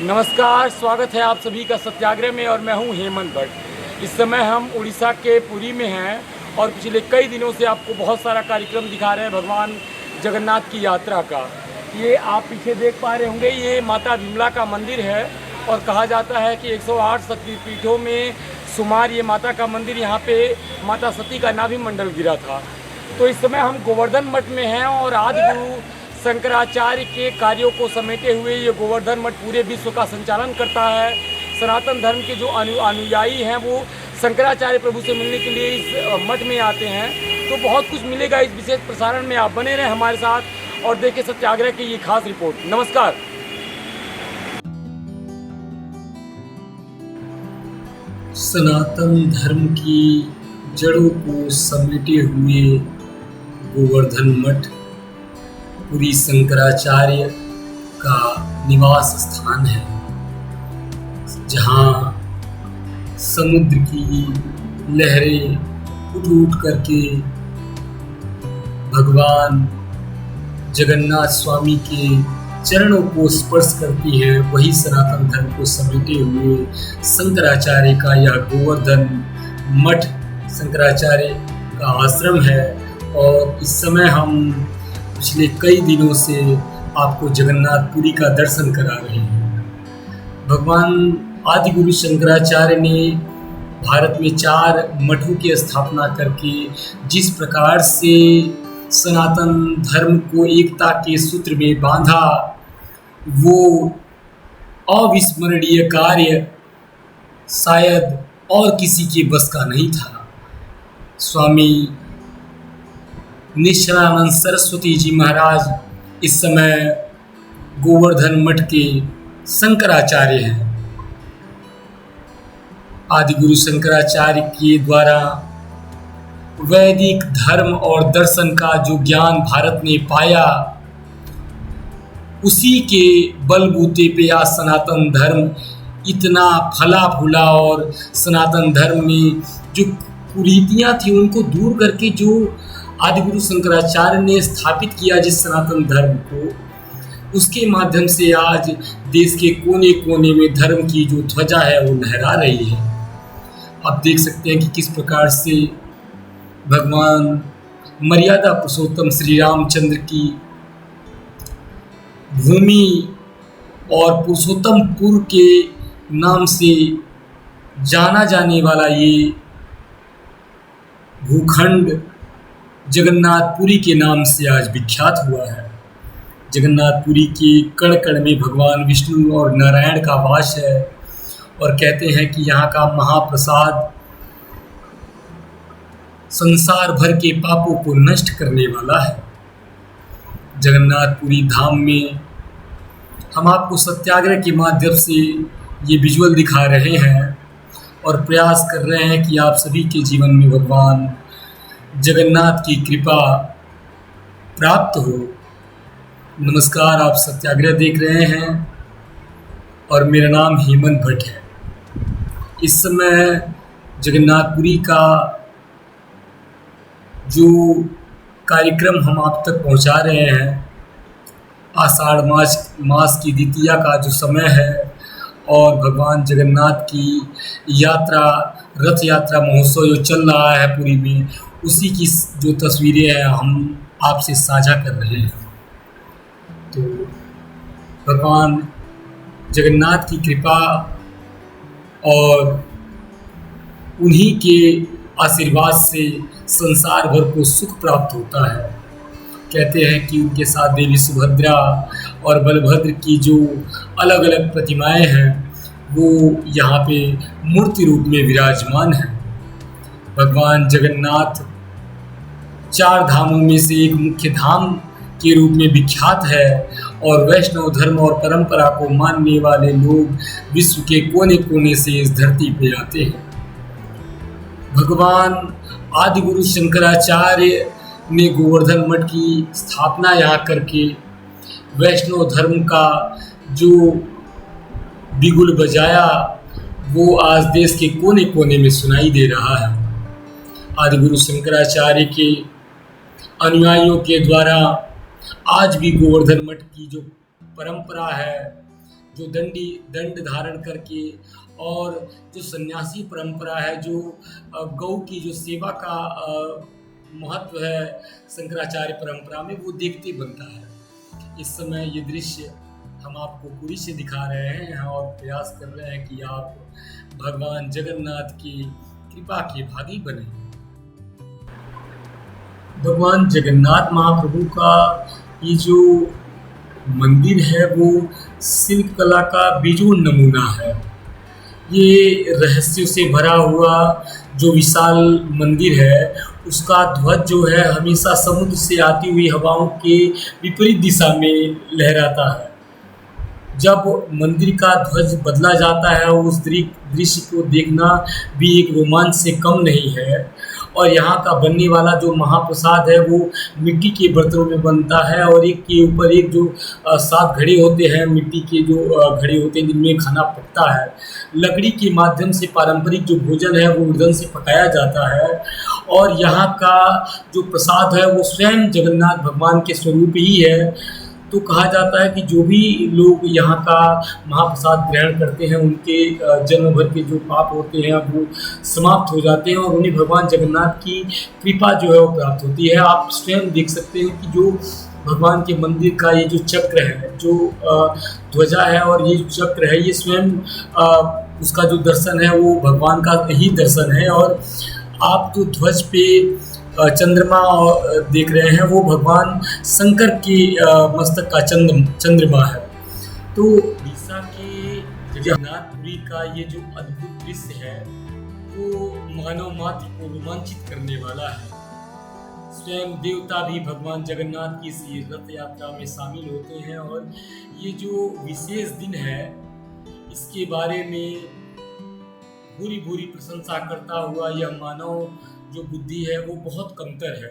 नमस्कार, स्वागत है आप सभी का सत्याग्रह में और मैं हूं हेमंत भट्ट। इस समय हम उड़ीसा के पुरी में हैं और पिछले कई दिनों से आपको बहुत सारा कार्यक्रम दिखा रहे हैं भगवान जगन्नाथ की यात्रा का। ये आप पीछे देख पा रहे होंगे, ये माता विमला का मंदिर है और कहा जाता है कि 108 शक्तिपीठों में शुमार ये माता का मंदिर, यहाँ पे माता सती का नाभि मंडल गिरा था। तो इस समय हम गोवर्धन मठ में हैं और आदि गुरु शंकराचार्य के कार्यों को समेटे हुए ये गोवर्धन मठ पूरे विश्व का संचालन करता है। सनातन धर्म के जो अनुयायी हैं वो शंकराचार्य प्रभु से मिलने के लिए इस मठ में आते हैं। तो बहुत कुछ मिलेगा इस विशेष प्रसारण में, आप बने रहें हमारे साथ और देखें सत्याग्रह की ये खास रिपोर्ट। नमस्कार। सनातन धर्म की जड़ों को समेटे हुए गोवर्धन मठ पुरी शंकराचार्य का निवास स्थान है, जहाँ समुद्र की लहरें उठ उठ करके भगवान जगन्नाथ स्वामी के चरणों को स्पर्श करती हैं। वही सनातन धर्म को समेटे हुए शंकराचार्य का यह गोवर्धन मठ शंकराचार्य का आश्रम है। और इस समय हम पिछले कई दिनों से आपको जगन्नाथपुरी का दर्शन करा रहे हैं। भगवान आदि गुरु शंकराचार्य ने भारत में 4 मठों की स्थापना करके जिस प्रकार से सनातन धर्म को एकता के सूत्र में बांधा, वो अविस्मरणीय कार्य शायद और किसी के बस का नहीं था। स्वामी निश्चलानंद सरस्वती जी महाराज इस समय गोवर्धन मठ के शंकराचार्य हैं। आदि गुरु शंकराचार्य के द्वारा वैदिक धर्म और दर्शन का जो ज्ञान भारत ने पाया, उसी के बलबूते पे आज सनातन धर्म इतना फला फूला और सनातन धर्म में जो कुरीतियाँ थी उनको दूर करके जो आदि गुरु शंकराचार्य ने स्थापित किया जिस सनातन धर्म को, उसके माध्यम से आज देश के कोने कोने में धर्म की जो ध्वजा है वो लहरा रही है। आप देख सकते हैं कि किस प्रकार से भगवान मर्यादा पुरुषोत्तम श्री रामचंद्र की भूमि और पुरुषोत्तमपुर के नाम से जाना जाने वाला ये भूखंड जगन्नाथपुरी के नाम से आज विख्यात हुआ है। जगन्नाथपुरी के कण कण में भगवान विष्णु और नारायण का वास है और कहते हैं कि यहाँ का महाप्रसाद संसार भर के पापों को नष्ट करने वाला है। जगन्नाथपुरी धाम में हम आपको सत्याग्रह के माध्यम से ये विजुअल दिखा रहे हैं और प्रयास कर रहे हैं कि आप सभी के जीवन में भगवान जगन्नाथ की कृपा प्राप्त हो। नमस्कार, आप सत्याग्रह देख रहे हैं और मेरा नाम हेमंत भट्ट है। इस समय जगन्नाथपुरी का जो कार्यक्रम हम आप तक पहुंचा रहे हैं, आषाढ़ मास की द्वितीया का जो समय है और भगवान जगन्नाथ की यात्रा, रथ यात्रा महोत्सव जो चल रहा है पुरी में, उसी की जो तस्वीरें हैं हम आपसे साझा कर रहे हैं। तो भगवान जगन्नाथ की कृपा और उन्हीं के आशीर्वाद से संसार भर को सुख प्राप्त होता है। कहते हैं कि उनके साथ देवी सुभद्रा और बलभद्र की जो अलग अलग प्रतिमाएं हैं वो यहाँ पे मूर्ति रूप में विराजमान हैं। भगवान जगन्नाथ 4 धामों में से एक मुख्य धाम के रूप में विख्यात है और वैष्णव धर्म और परंपरा को मानने वाले लोग विश्व के कोने कोने से इस धरती पे आते हैं। भगवान आदि गुरु शंकराचार्य ने गोवर्धन मठ की स्थापना यहाँ करके वैष्णव धर्म का जो बिगुल बजाया वो आज देश के कोने कोने में सुनाई दे रहा है। आदि गुरु शंकराचार्य के अनुयायियों के द्वारा आज भी गोवर्धन मठ की जो परंपरा है, जो दंड धारण करके, और जो सन्यासी परंपरा है, जो गौ की जो सेवा का महत्व है शंकराचार्य परंपरा में, वो देखते बनता है। इस समय ये दृश्य हम आपको पुरी से दिखा रहे हैं और प्रयास कर रहे हैं कि आप भगवान जगन्नाथ की कृपा के भागी बने। भगवान जगन्नाथ महाप्रभु का ये जो मंदिर है वो शिल्प कला का बेजोड़ नमूना है। ये रहस्यों से भरा हुआ जो विशाल मंदिर है, उसका ध्वज जो है हमेशा समुद्र से आती हुई हवाओं के विपरीत दिशा में लहराता है। जब मंदिर का ध्वज बदला जाता है, उस दृश्य को देखना भी एक रोमांच से कम नहीं है। और यहाँ का बनने वाला जो महाप्रसाद है वो मिट्टी के बर्तनों में बनता है, और एक के ऊपर एक जो 7 घड़े होते हैं, मिट्टी के जो घड़े होते हैं जिनमें खाना पकता है। लकड़ी के माध्यम से पारंपरिक जो भोजन है वो ईंधन से पकाया जाता है, और यहाँ का जो प्रसाद है वो स्वयं जगन्नाथ भगवान के स्वरूप ही है। तो कहा जाता है कि जो भी लोग यहाँ का महाप्रसाद ग्रहण करते हैं, उनके जन्म भर के जो पाप होते हैं वो समाप्त हो जाते हैं, और उन्हें भगवान जगन्नाथ की कृपा जो है वो प्राप्त होती है। आप स्वयं देख सकते हैं कि जो भगवान के मंदिर का ये जो चक्र है, जो ध्वजा है और ये जो चक्र है, ये स्वयं उसका जो दर्शन है वो भगवान का ही दर्शन है। और आप जो ध्वज पे चंद्रमा देख रहे हैं वो भगवान शंकर के मस्तक का चंद्रमा है। तो उड़ीसा के जगन्नाथपुरी का ये जो अद्भुत दृश्य है वो मानव मात्र को रोमांचित करने वाला है। स्वयं देवता भी भगवान जगन्नाथ की इस रथ यात्रा में शामिल होते हैं, और ये जो विशेष दिन है इसके बारे में भूरी भूरी प्रशंसा करता हुआ यह मानव जो बुद्धि है वो बहुत कमतर है।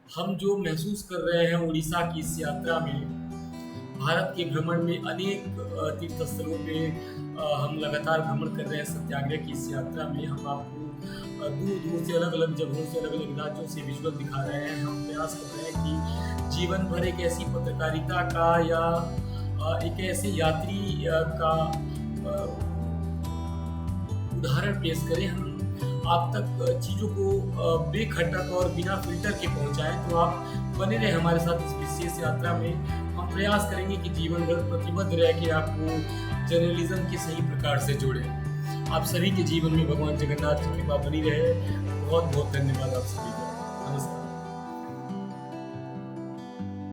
हम जो महसूस कर रहे हैं उड़ीसा की इस यात्रा में, भारत के भ्रमण में अनेक तीर्थ स्थलों पे हम लगातार भ्रमण कर रहे हैं सत्याग्रह की इस यात्रा में। हम आपको दूर दूर से अलग अलग जगहों से, अलग अलग राज्यों से विजुअल दिखा रहे हैं। हम प्रयास कर रहे हैं कि जीवन भर एक ऐसी पत्रकारिता का या एक ऐसे यात्री का उदाहरण पेश करें। हम आप तक चीज़ों को बेखटक और बिना फिल्टर के पहुंचाएं। तो आप बने रहे हमारे साथ इस विशेष यात्रा में। हम प्रयास करेंगे कि जीवन भर प्रतिबद्ध रह के आपको जर्नलिज्म के सही प्रकार से जोड़ें। आप सभी के जीवन में भगवान जगन्नाथ की कृपा बनी रहे। बहुत बहुत धन्यवाद आप सभी को।